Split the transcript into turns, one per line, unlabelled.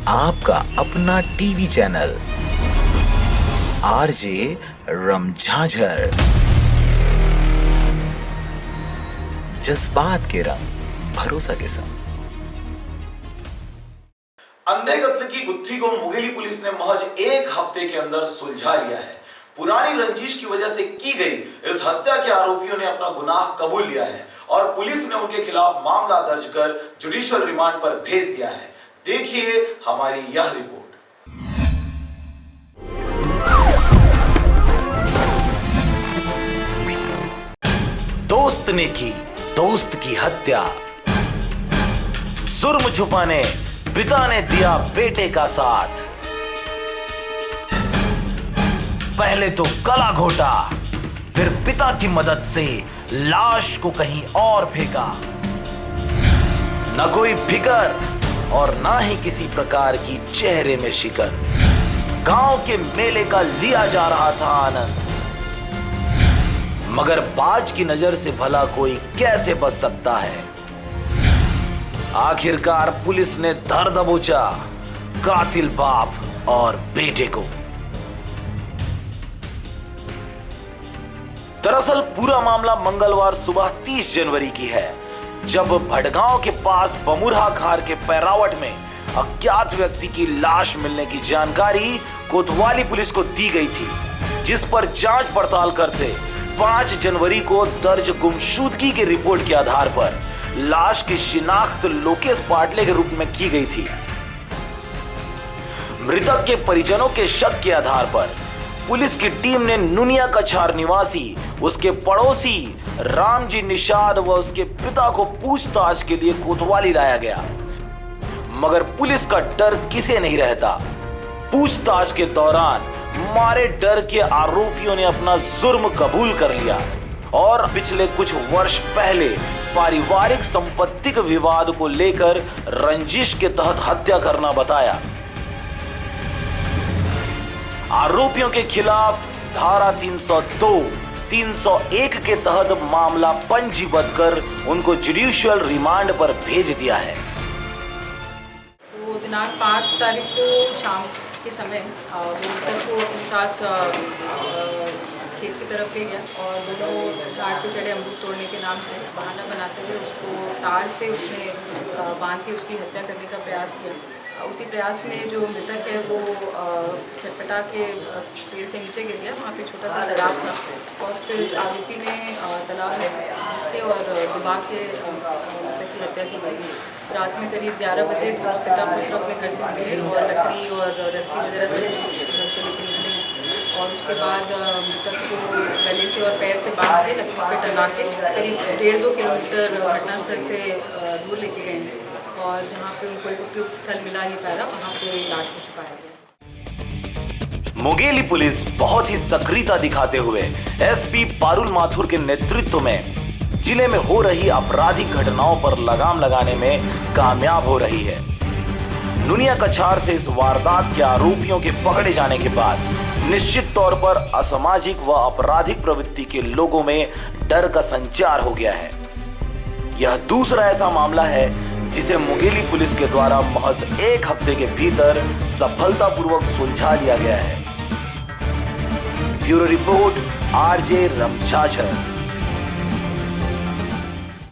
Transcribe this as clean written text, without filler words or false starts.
आपका अपना TV channel RJ रमझाझर। जज्बात के रंग, भरोसा के संग।
अंधे कत्ल की गुत्थी को मुंगेली पुलिस ने महज एक हफ्ते के अंदर सुलझा लिया है। पुरानी रंजिश की वजह से की गई इस हत्या के आरोपियों ने अपना गुनाह कबूल लिया है और पुलिस ने उनके खिलाफ मामला दर्ज कर जुडिशियल रिमांड पर भेज दिया है। देखिए हमारी यह रिपोर्ट। दोस्त ने की दोस्त की हत्या, जुर्म छुपाने पिता ने दिया बेटे का साथ। पहले तो गला घोटा, फिर पिता की मदद से लाश को कहीं और फेंका। न कोई फिकर और ना ही किसी प्रकार की चेहरे में शिकन। गांव के मेले का लिया जा रहा था आनंद, मगर बाज की नजर से भला कोई कैसे बच सकता है। आखिरकार पुलिस ने धर दबोचा कातिल बाप और बेटे को। दरअसल पूरा मामला मंगलवार सुबह 30 जनवरी की है, जब भड़गांव के पास बमुरहा खार के पैरावट में अज्ञात व्यक्ति की लाश मिलने की जानकारी कोतवाली पुलिस को दी गई थी, जिस पर जांच पड़ताल करते 5 जनवरी को दर्ज गुमशुदगी की रिपोर्ट के आधार पर लाश की शिनाख्त लोकेश पाटले के रूप में की गई थी। मृतक के परिजनों के शक के आधार पर पुलिस की टीम ने नुनिया कछार निवासी उसके पड़ोसी रामजी निषाद व उसके पिता को पूछताछ के लिए कोतवाली लाया गया, मगर पुलिस का डर किसे नहीं रहता। पूछताछ के दौरान मारे डर के आरोपियों ने अपना जुर्म कबूल कर लिया और पिछले कुछ वर्ष पहले पारिवारिक संपत्तिक विवाद को लेकर रंजिश के तहत हत्या करना बताया। आरोपियों के खिलाफ धारा 302, 301 के तहत मामला पंजीबद्ध कर उनको जुडिशियल रिमांड पर भेज दिया है।
वो दिनांक 5 तारीख को शाम के समय मृतक को अपने साथ खेत की तरफ ले गया और दोनों झाड़ पे चढ़े अमरूद तोड़ने के नाम से बहाना बनाते हुए उसको तार से उसने बांध के उसकी हत्या करने का प्रयास किया। उसी प्रयास में जो मृतक है वो चटपटा के पेड़ से नीचे गिर गया। वहाँ पे छोटा सा तालाब था और फिर आरोपी ने तालाब में उसके और डुबा के मृतक की हत्या की गई। रात में करीब 11 बजे दोनों पिता पुत्र अपने घर से निकले और लकड़ी और रस्सी वगैरह से कुछ घर से लेकर निकले और उसके बाद मृतक को गले से और पैर से बांध के लकड़ी पर टंगा के करीब 1.5-2 किलोमीटर घटनास्थल से दूर लेके गए और जहाँ पे उनको एक उपयुक्त स्थल मिला ही पैरा, वहाँ पे लाश को छुपाया गया।
मुंगेली पुलिस बहुत ही सक्रियता दिखाते हुए एसपी पारुल माथुर के नेतृत्व में जिले में हो रही आपराधिक घटनाओं पर लगाम लगाने में कामयाब हो रही है। नुनिया कछार से इस वारदात के आरोपियों के पकड़े जाने के बाद निश्चित तौर पर असामाजिक व आपराधिक प्रवृत्ति के लोगों में डर का संचार हो गया है। यह दूसरा ऐसा मामला है जिसे मुंगेली पुलिस के द्वारा महज एक हफ्ते के भीतर सफलतापूर्वक सुलझा लिया गया है। Bureau report RJ रमझाझर।